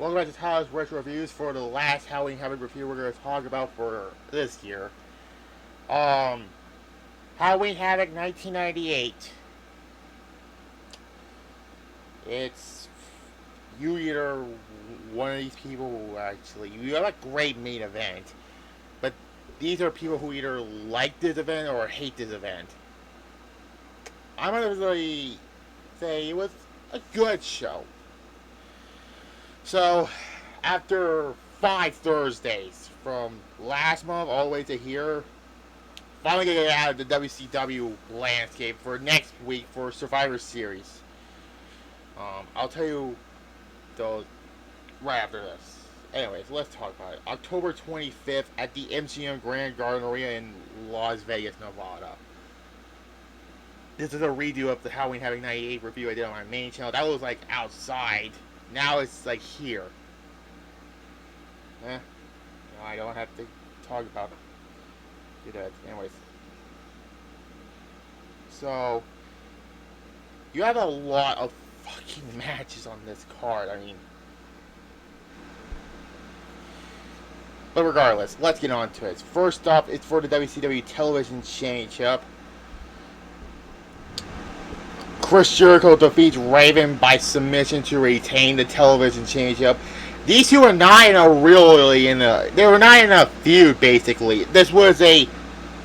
Welcome back to Tyler's Retro Reviews for the last Halloween Havoc review we're going to talk about for this year. Halloween Havoc 1998. It's you either one of these people who actually you have a great main event, but these are people who either like this event or hate this event. I'm gonna really say it was a good show. So, after 5 Thursdays from last month all the way to here, finally gonna get out of the WCW landscape for next week for Survivor Series. I'll tell you those right after this. Anyways, let's talk about it. October 25th at the MGM Grand Garden Arena in Las Vegas, Nevada. This is a redo of the Halloween Havoc 98 review I did on my main channel. That was like outside. Now it's like here. No, I don't have to talk about it. Do that. Anyways. So, you have a lot of fucking matches on this card. I mean. But regardless, let's get on to it. First up, it's for the WCW Television Championship. Chris Jericho defeats Raven by submission to retain the television championship. These two are not in a they were not in a feud basically. This was like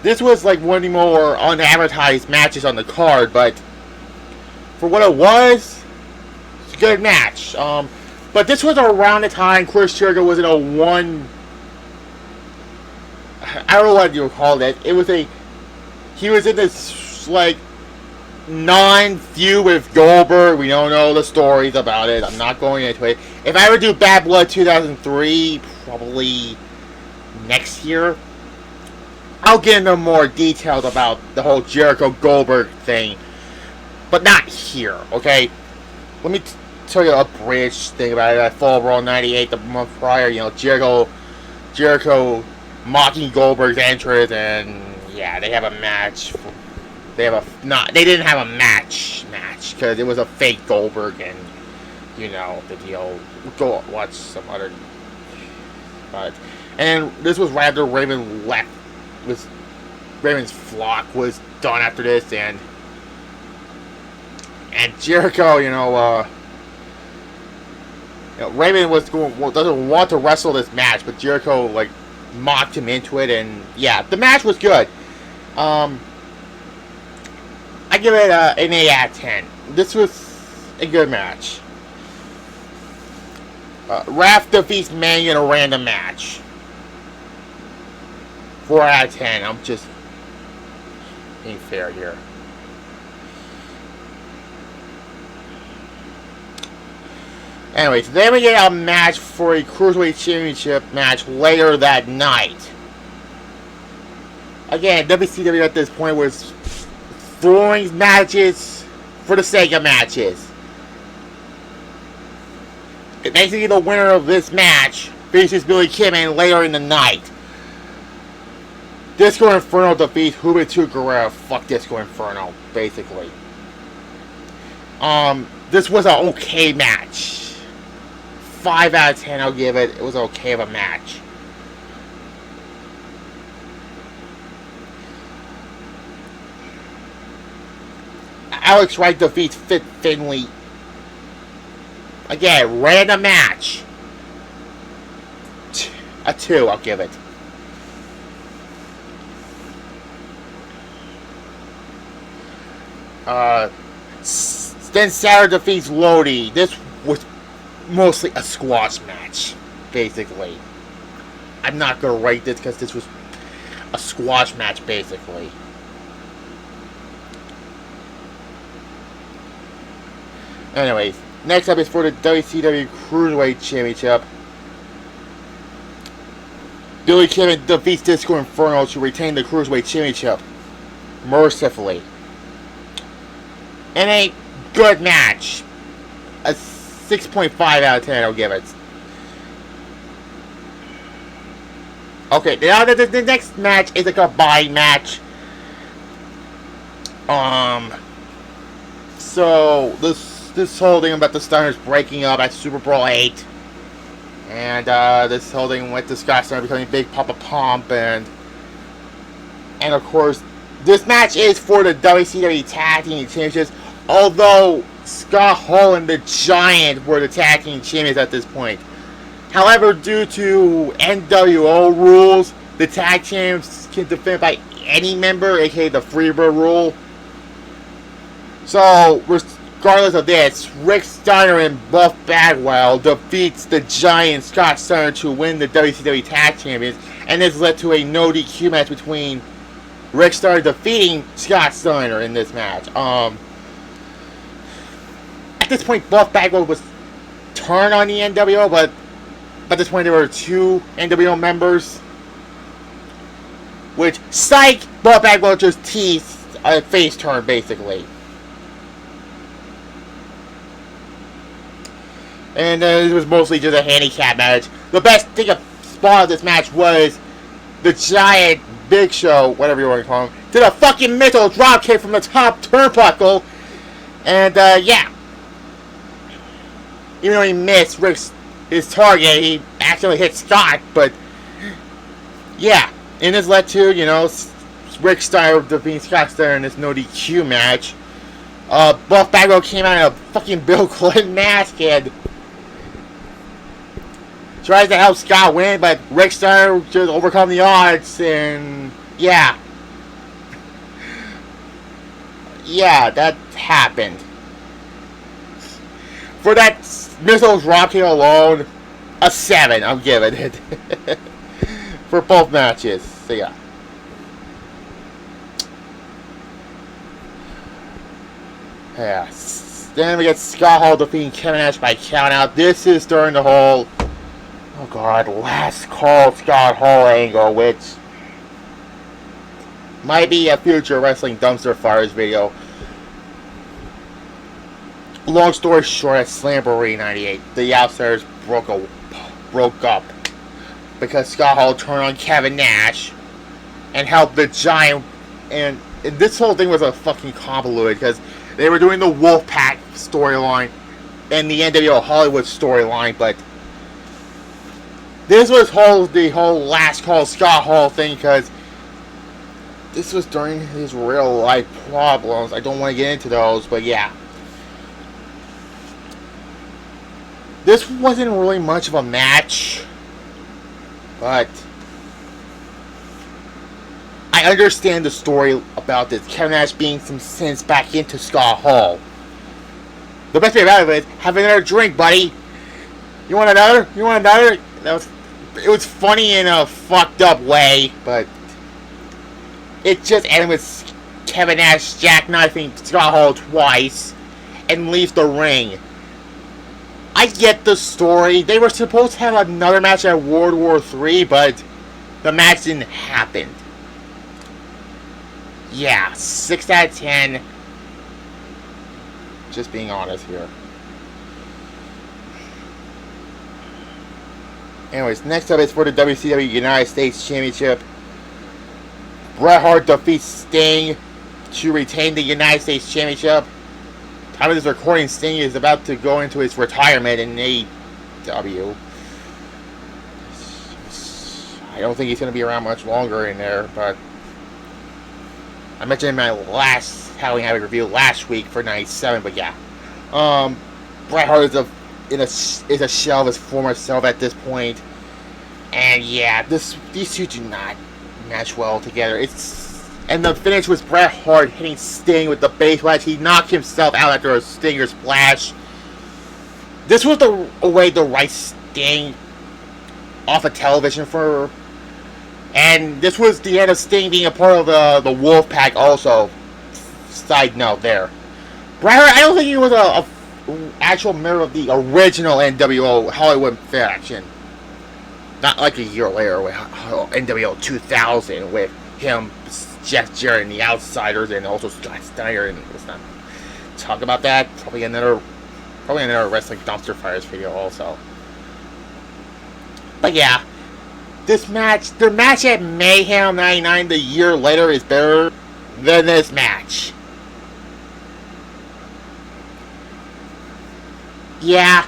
one of the more unadvertised matches on the card, but for what it was, it's a good match. But this was around the time Chris Jericho was in a I don't know what you would call it. He was in this like non-feud with Goldberg. We don't know the stories about it. I'm not going into it. If I ever do Bad Blood 2003, probably next year, I'll get into more details about the whole Jericho Goldberg thing. But not here, okay? Let me tell you a bridge thing about it. At Fall Brawl 98, the month prior, Jericho mocking Goldberg's entrance, and yeah, they have a match. They didn't have a match because it was a fake Goldberg, and you know the deal. Go watch some other. And this was right after Raven left. Raven's flock was done after this, and Jericho, Raven doesn't want to wrestle this match, but Jericho like mocked him into it, and yeah, the match was good. I give it an 8 out of 10. This was a good match. Raph defeats Mania in a random match. 4 out of 10. I'm just being fair here. Anyways, then we get a match for a Cruiserweight Championship match later that night. Again, WCW at this point was throwing matches for the sake of matches. Basically, the winner of this match faces Billy Kidman later in the night. Disco Inferno defeats Juventud Guerrero. Fuck Disco Inferno, basically. This was an okay match. 5 out of 10 I'll give it. It was okay of a match. Alex Wright defeats Fit Finley. Again, random match. A 2, I'll give it. Then Sarah defeats Lodi. This was mostly a squash match, basically. I'm not going to rate this because this was a squash match, basically. Anyways, next up is for the WCW Cruiserweight Championship. Billy Kidman defeats Disco Inferno to retain the Cruiserweight Championship. Mercifully. And a good match. A 6.5 out of 10 I'll give it. Okay, now the next match is a combined match. So this whole thing about the Stunners breaking up at Super Brawl 8. And this whole thing went to Scott Steiner becoming Big Papa Pump, and of course, this match is for the WCW Tag Team Championships, although Scott Hall and the Giant were the Tag Team Champions at this point. However, due to NWO rules, the Tag Champs can defend by any member, aka the Freebird rule. So, regardless of this, Rick Steiner and Buff Bagwell defeats the Giant Scott Steiner to win the WCW Tag Champions, and this led to a no DQ match between Rick Steiner defeating Scott Steiner in this match. At this point, Buff Bagwell was turned on the NWO, but at this point there were two NWO members, which, psych, Buff Bagwell just teased a face turn, basically. And it was mostly just a handicap match. The best thing spot of this match was the Giant, Big Show, whatever you want to call him, did a fucking missile dropkick from the top turnbuckle. And, yeah. Even though he missed his target, he actually hit Scott, but, yeah. And this led to, Rick Steiner defeating Scott Steiner in this no DQ match. Buff Bagwell came out in a fucking Bill Clinton mask and tries to help Scott win, but Rick Steiner just overcome the odds, and yeah. Yeah, that happened. For that missile dropkick alone, a 7, I'm giving it. For both matches, so yeah. Yeah. Then we get Scott Hall defeating Kevin Nash by countout. This is during the whole, oh god, last call Scott Hall angle, which might be a future Wrestling Dumpster Fires video. Long story short, at Slamboree 98, the Outsiders broke up because Scott Hall turned on Kevin Nash and helped the Giant, and this whole thing was a fucking convoluted because they were doing the Wolfpack storyline and the NWO Hollywood storyline, but this was the whole last call Scott Hall thing because this was during his real life problems. I don't want to get into those, but yeah. This wasn't really much of a match, but I understand the story about this. Kevin Nash being some sense back into Scott Hall. The best way about it is, have another drink, buddy. You want another? You want another? It was funny in a fucked up way, but it just ended with Kevin Nash jackknifing Scott Hall twice and leaves the ring. I get the story. They were supposed to have another match at World War III, but the match didn't happen. Yeah, 6 out of 10. Just being honest here. Anyways, next up is for the WCW United States Championship. Bret Hart defeats Sting to retain the United States Championship. Time of this recording, Sting is about to go into his retirement in AEW. I don't think he's going to be around much longer in there, but I mentioned in my last Halloween Havoc review last week for 97, but yeah. Bret Hart is a shell of his former self at this point. And yeah, these two do not match well together. And the finish was Bret Hart hitting Sting with the base wedge. He knocked himself out after a Stinger splash. This was the way the right Sting off of television for. And this was the end of Sting being a part of the Wolfpack also. Side note there. Bret Hart, I don't think he was a actual member of the original NWO Hollywood faction. Not like a year later with NWO 2000 with him, Jeff Jarrett and the Outsiders, and also Scott Steiner. And let's not talk about that. Probably another Wrestling Dumpster Fires video also. But yeah, their match at Mayhem 99 the year later is better than this match. Yeah.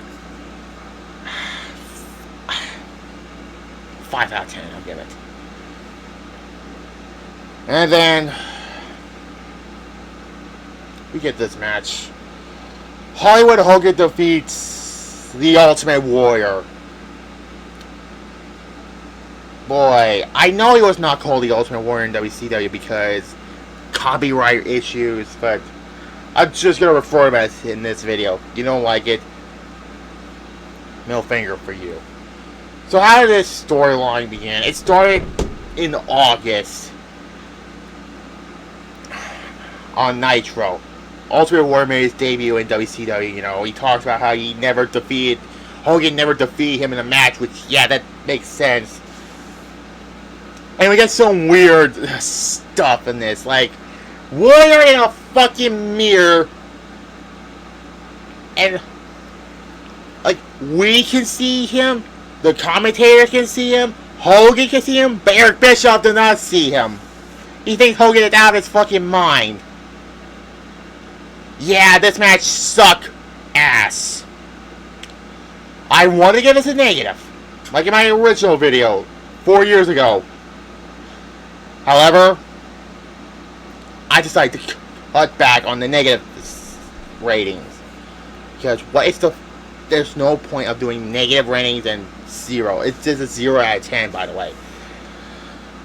5 out of 10, I'll give it. And then we get this match. Hollywood Hogan defeats the Ultimate Warrior. Boy, I know he was not called the Ultimate Warrior in WCW because copyright issues, but I'm just going to refer to him as in this video. You don't like it? Middle finger for you. So how did this storyline begin? It started in August on Nitro. Ultimate Warrior made his debut in WCW. You know, he talks about how Hogan never defeated him in a match, which, yeah, that makes sense. And we get some weird stuff in this, like Warrior in a fucking mirror, and like we can see him, the commentator can see him, Hogan can see him, but Eric Bischoff does not see him. He thinks Hogan is out of his fucking mind. Yeah, this match sucked ass. I want to give this a negative, like in my original video 4 years ago. However, I decided to cut back on the negative ratings because there's no point of doing negative ratings and 0. It's just a 0 out of 10, by the way.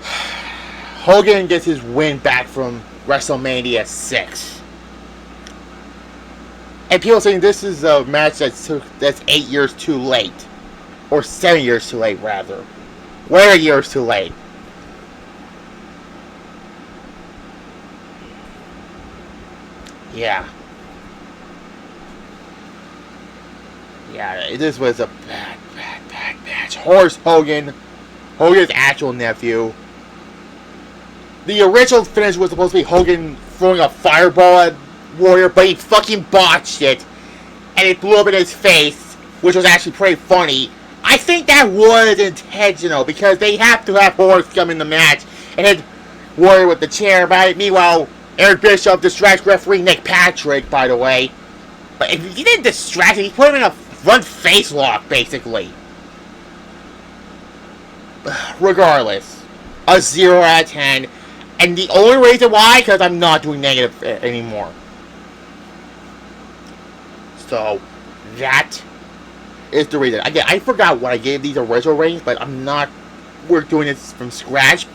Hogan gets his win back from WrestleMania 6. And people saying this is a match that's 8 years too late. Or 7 years too late, rather. Where years too late? Yeah. Yeah, this was a bad match. Horace Hogan, Hogan's actual nephew. The original finish was supposed to be Hogan throwing a fireball at Warrior, but he fucking botched it. And it blew up in his face, which was actually pretty funny. I think that was intentional, because they have to have Horace come in the match and hit Warrior with the chair. But meanwhile, Eric Bischoff distracts referee Nick Patrick, by the way. But if he didn't distract him, he put him in a front face lock, basically. Regardless, a 0 out of 10. And the only reason why, because I'm not doing negative anymore. So, that is the reason. Again, I forgot what I gave these original ratings, but we're doing this from scratch.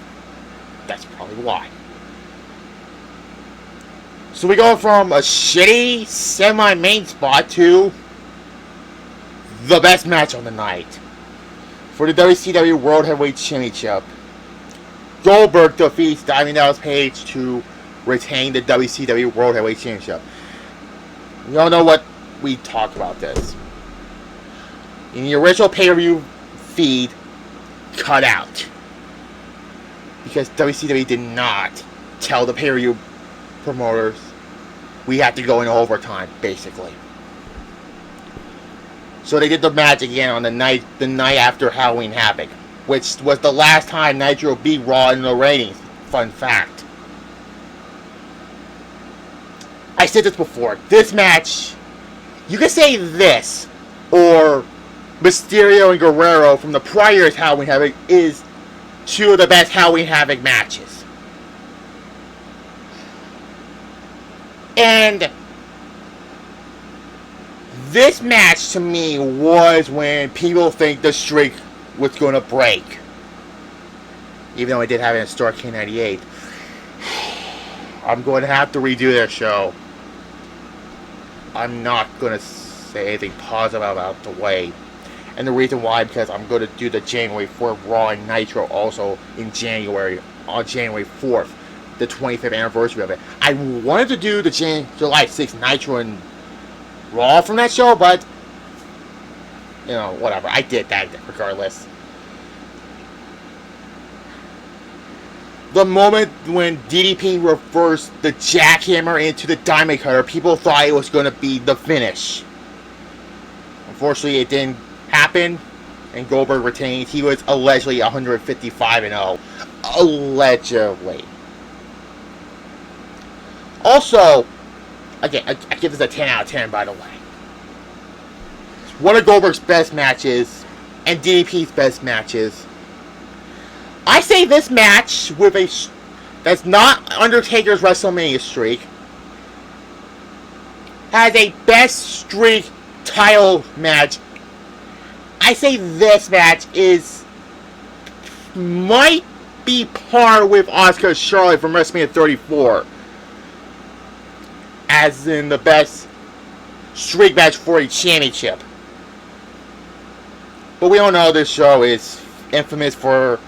That's probably why. So we go from a shitty semi-main spot to the best match on the night. For the WCW World Heavyweight Championship, Goldberg defeats Diamond Dallas Page to retain the WCW World Heavyweight Championship. You all know what we talked about this. In the original pay-per-view feed, cut out. Because WCW did not tell the pay-per-view promoters we have to go in overtime, basically. So they did the match again on the night after Halloween Havoc, which was the last time Nitro beat Raw in the ratings. Fun fact. I said this before. This match, you can say this, or Mysterio and Guerrero from the prior year's Halloween Havoc is two of the best Halloween Havoc matches. And this match to me was when people think the streak was going to break. Even though I did have it in Starrcade '98. I'm going to have to redo their show. I'm not going to say anything positive about the way. And the reason why, because I'm going to do the January 4th Raw and Nitro also in January, on January 4th. The 25th anniversary of it. I wanted to do the July 6th Nitro and Raw from that show, but you know, whatever. I did that regardless. The moment when DDP reversed the jackhammer into the diamond cutter, people thought it was going to be the finish. Unfortunately, it didn't happen, and Goldberg retained. He was allegedly 155-0. Allegedly. Also, again, I give this a 10 out of 10, by the way. It's one of Goldberg's best matches, and DDP's best matches. I say this match with that's not Undertaker's WrestleMania streak has a best streak title match. I say this match might be par with Asuka Charlotte from WrestleMania 34 as in the best streak match for a championship. But we all know this show is infamous for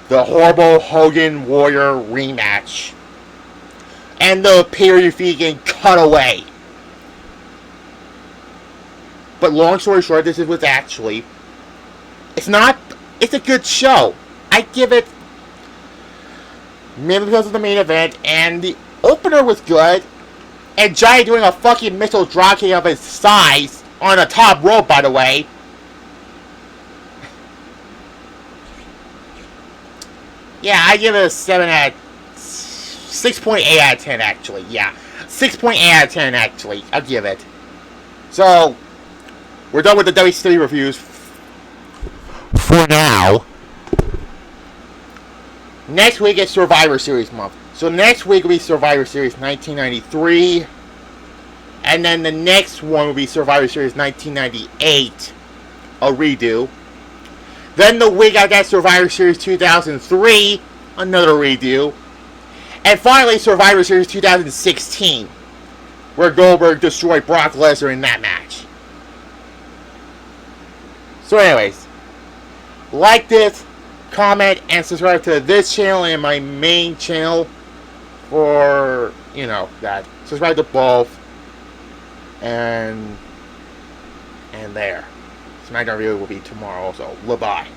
the horrible Hogan Warrior rematch and the period feed getting cut away. But long story short, this was actually it's a good show. I give it mainly because of the main event, and the opener was good, and Johnny doing a fucking missile dropkick of his size on the top rope, by the way. Yeah, I give it a 6.8 out of 10 actually. Yeah, 6.8 out of 10 actually. I'll give it. So, we're done with the WCW reviews for now. Next week is Survivor Series month. So next week will be Survivor Series 1993. And then the next one will be Survivor Series 1998. A redo. Then the week I got Survivor Series 2003. Another redo. And finally Survivor Series 2016. Where Goldberg destroyed Brock Lesnar in that match. So anyways. Like this, comment, and subscribe to this channel and my main channel for, that. Subscribe to both. And there. SmackDown review will be tomorrow also. Bye-bye.